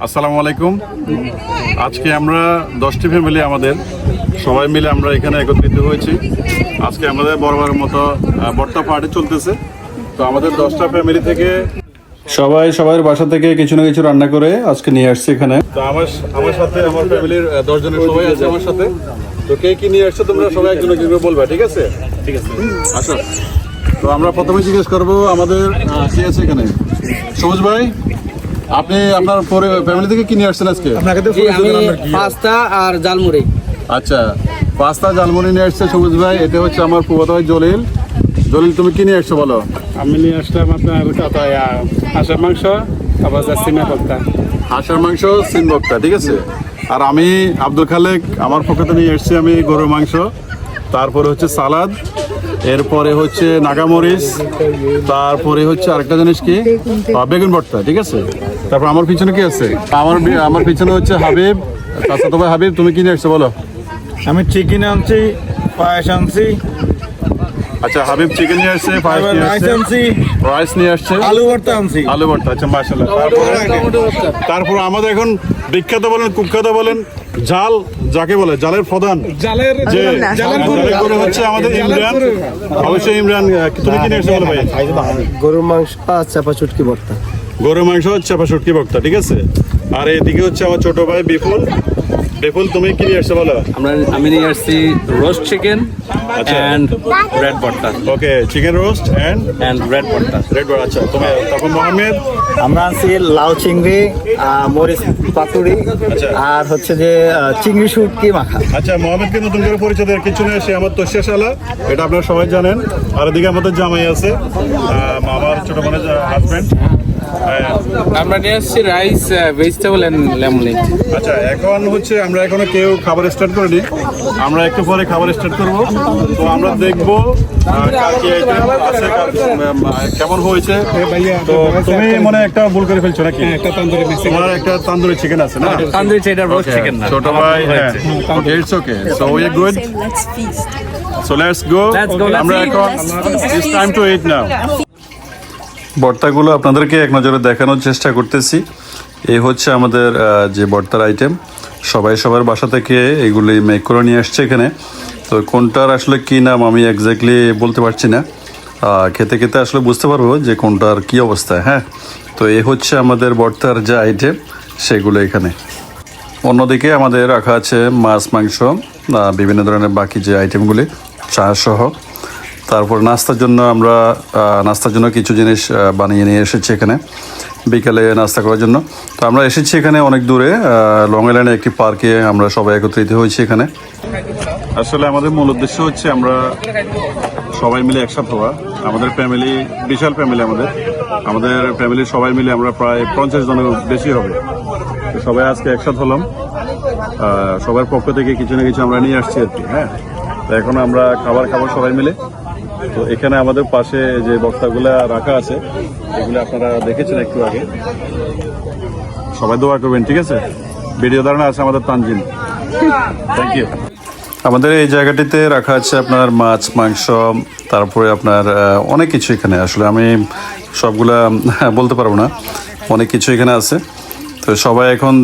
আসসালামু আলাইকুম। আজকে আমরা 10টি ফ্যামিলি আমাদের সবাই মিলে আমরা এখানে একত্রিত হয়েছি। আজকে আমাদের বরাবরের মতো বর্তা পার্টি চলতেছে। তো আমাদের 10টা ফ্যামিলি থেকে সবার বাসা থেকে কিছু না কিছু রান্না করে আজকে নিয়ে আসছে এখানে। তো আমার সাথে আমার ফ্যামিলির 10 জনের সবাই আছে আমার সাথে। তো কে কি নিয়ে আসছে তোমরা সবাই একজন একজন করে বলবা, ঠিক আছে? ঠিক আছে, আসো। তো আমরা প্রথমে জিজ্ঞেস করবো আমাদের কে আছে এখানে। সবুজ ভাই, আপনি আপনার ফ্যামিলি থেকে কি নিয়ে আসছেন আজকে? পাস্তা আর জালমুড়ি। আচ্ছা, পাস্তা জালমুড়ি নিয়ে আসছে সবুজ ভাই। এটা হচ্ছে আমার ফুফাতো ভাই জলিল। জলিল, তুমি কি নিয়ে আসছো বলো? আমি নিয়ে আসলাম আপনার হাঁসের মাংস, আবার সিমা ভর্তা। হাঁসের মাংস, সিম ভর্তা, ঠিক আছে। আর আমি আব্দুল খালেক, আমার পক্ষে নিয়ে এসেছি আমি গরুর মাংস, তারপরে হচ্ছে সালাদ, এরপরে হচ্ছে নাগামরিচ, তারপরে হচ্ছে আরেকটা জিনিস কি বেগুন ভর্তা, ঠিক আছে। তারপর আমার পিছনে কি আছে? আমার পিছনে হচ্ছে হাবিব। আচ্ছা, তোমার হাবিব, তুমি কি নিয়ে আসছো বলো? আমি চিকেন আনছি, পায়েস আনছি। আচ্ছা, হাবিব চিকেন নিয়ে আসছে, পায়েস নিয়ে আসছে, রাইস নিয়ে আসছে, আলু ভর্তা আনছি। আলু ভর্তা। আচ্ছা, মাশাআল্লাহ। তারপর আমাদের এখন বিখ্যাত বলেন, কুখ্যাত বলেন, জাল যাকে বলে, জালের প্রধান হচ্ছে আমাদের ইমরান। অবশ্যই ইমরান, তুমি কি নিয়ে আসছো বলো ভাই? গরুর মাংস আর চাপা চুটকি ভর্তা। গরুর মাংস, চাপা শুটকি ভর্তা, ঠিক আছে। আর এদিকে হচ্ছে আমার ছোট ভাই বিপুল। বিপুল, তুমি কি নিয়ে আসছো বলো? আমি নিয়ে আসছি রোস্ট চিকেন এন্ড রেড ভর্তা। ওকে, চিকেন রোস্ট এন্ড রেড ভর্তা। রেড ভর্তা। আচ্ছা, তুমি তখন মোহাম্মদ? আমরা আনছি লাউ চিংড়ি, মরিচ পাতুরি, আর হচ্ছে যে চিংড়ি শুটকি মাখা। আচ্ছা, মোহাম্মদকে নতুন করে পরিচয় দেওয়ার কিছু নেই, সে আমার তোষিয়া শালা, এটা আপনারা সবাই জানেন। আর এদিকে আমাদের জামাই আছে, আমার ছোট বোনের হাজব্যান্ড। আমরা নিয়ে আসছি রাইস, ভেজিটেবল এন্ড লেমনেড। আচ্ছা, এখন হচ্ছে আমরা এখনো কেউ খাবার স্টার্ট করিনি, আমরা একটু পরে খাবার স্টার্ট করব। তো আমরা দেখবো কেমন হয়েছে। তো তুমি মনে একটা ভুল করে ফেলছো নাকি? তোমার একটা তান্দুরি চিকেন আছে না? তান্দুরি চিকেন, রোস্ট চিকেন না। ছোট ভাই, হ্যাঁ, okay, it's okay. So we are good. Let's feast. So let's go. আমরা এখন it's time to eat now. ভর্তাগুলো আপনাদেরকে এক নজরে দেখানোর চেষ্টা করতেছি। এই হচ্ছে আমাদের যে ভর্তার আইটেম, সবার বাসা থেকে এগুলি মেক করে নিয়ে আসছে এখানে। তো কোনটার আসলে কী নাম আমি এক্স্যাক্টলি বলতে পারছি না, খেতে খেতে আসলে বুঝতে পারবো যে কোনটার কী অবস্থা। হ্যাঁ, তো এই হচ্ছে আমাদের ভর্তার যে আইটেম সেগুলো এখানে। অন্যদিকে আমাদের রাখা আছে মাছ, মাংস, বিভিন্ন ধরনের বাকি যে আইটেমগুলি, চা সহ। তারপর নাস্তার জন্য কিছু জিনিস বানিয়ে নিয়ে এসেছি এখানে বিকালে নাস্তা করার জন্য। তো আমরা এসেছি এখানে অনেক দূরে, লং আইল্যান্ডে একটি পার্কে আমরা সবাই একত্রিত হয়েছি এখানে। আসলে আমাদের মূল উদ্দেশ্য হচ্ছে আমরা সবাই মিলে একসাথে হওয়া। আমাদের ফ্যামিলি বিশাল ফ্যামিলি, আমাদের ফ্যামিলির সবাই মিলে আমরা প্রায় 50 জনের বেশি হবে। সবাই আজকে একসাথে হলাম, সবার পক্ষ থেকে কিছু না কিছু আমরা নিয়ে আসছি আর কি। হ্যাঁ, তো এখন আমরা খাবার খাবো সবাই মিলে। তো এখানে আমাদের পাশে যে বক্তাগুলো রাখা আছে এগুলো আপনারা দেখেছেন একটু আগে। সবাই দোয়া করবেন, ঠিক আছে। ভিডিও ধারণা আছে আমাদের তানজিম। Thank you. আমাদের এই জায়গাটিতে রাখা আছে আপনার মাছ, মাংস, তারপরে আপনার অনেক কিছু এখানে। আসলে আমি সবগুলা বলতে পারবো না, অনেক কিছু এখানে আছে। তো সবাই এখন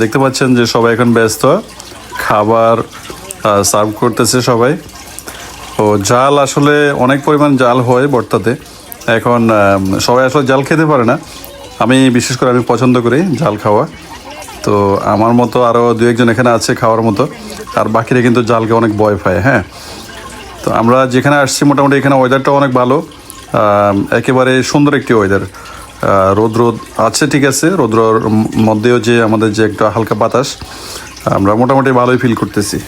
দেখতে পাচ্ছেন যে সবাই এখন ব্যস্ত, খাবার সার্ভ করতেছে সবাই। ও জাল, আসলে অনেক পরিমাণ জাল হয় ভর্তাতে। এখন সবাই আসলে জাল খেতে পারে না, আমি বিশেষ করে আমি পছন্দ করি জাল খাওয়া। তো আমার মতো আরও 2-1 এখানে আছে খাওয়ার মতো, আর বাকিরা কিন্তু জালকে অনেক ভয় পায়। হ্যাঁ, তো আমরা যেখানে আসছি মোটামুটি এখানে ওয়েদারটা অনেক ভালো, একেবারে সুন্দর একটি ওয়েদার। রোদ আছে, ঠিক আছে, রোদ্রর মধ্যেও যে আমাদের যে একটা হালকা বাতাস, আমরা মোটামুটি ভালোই ফিল করতেছি।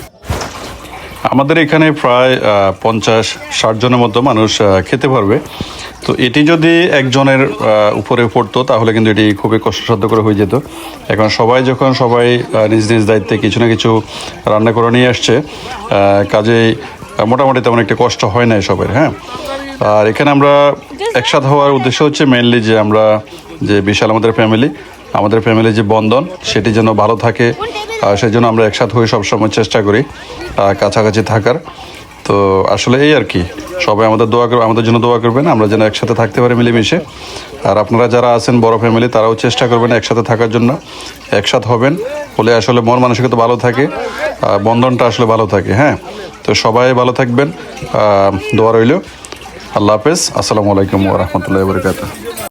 আমাদের এখানে প্রায় 50-60 জনের মতো মানুষ খেতে পারবে। তো এটি যদি একজনের উপরে পড়তো তাহলে কিন্তু এটি খুবই কষ্টসাধ্য করে হয়ে যেত। এখন সবাই নিজ নিজ দায়িত্বে কিছু না কিছু রান্না করে নিয়ে আসছে, কাজেই মোটামুটি তেমন একটা কষ্ট হয় না সবার। হ্যাঁ, আর এখানে আমরা একসাথে হওয়ার উদ্দেশ্য হচ্ছে মেনলি যে আমরা যে বিশাল আমাদের ফ্যামিলি যে বন্ধন সেটি যেন ভালো থাকে, সেই জন্য আমরা একসাথে হয়ে সবসময় চেষ্টা করি কাছাকাছি থাকার। তো আসলে এই আর কি, সবাই আমাদের জন্য দোয়া করবেন, আমরা যেন একসাথে থাকতে পারি মিলেমিশে। আর আপনারা যারা আছেন বড় ফ্যামিলি, তারাও চেষ্টা করবেন একসাথে থাকার জন্য, একসাথে হবেন, হলে আসলে মন মানসিকতা ভালো থাকে, বন্ধনটা আসলে ভালো থাকে। হ্যাঁ, তো সবাই ভালো থাকবেন, দোয়া রইল। আল্লাহ হাফেজ, আসসালামু আলাইকুম ওয়া রাহমাতুল্লাহি ওয়া বারাকাতুহু।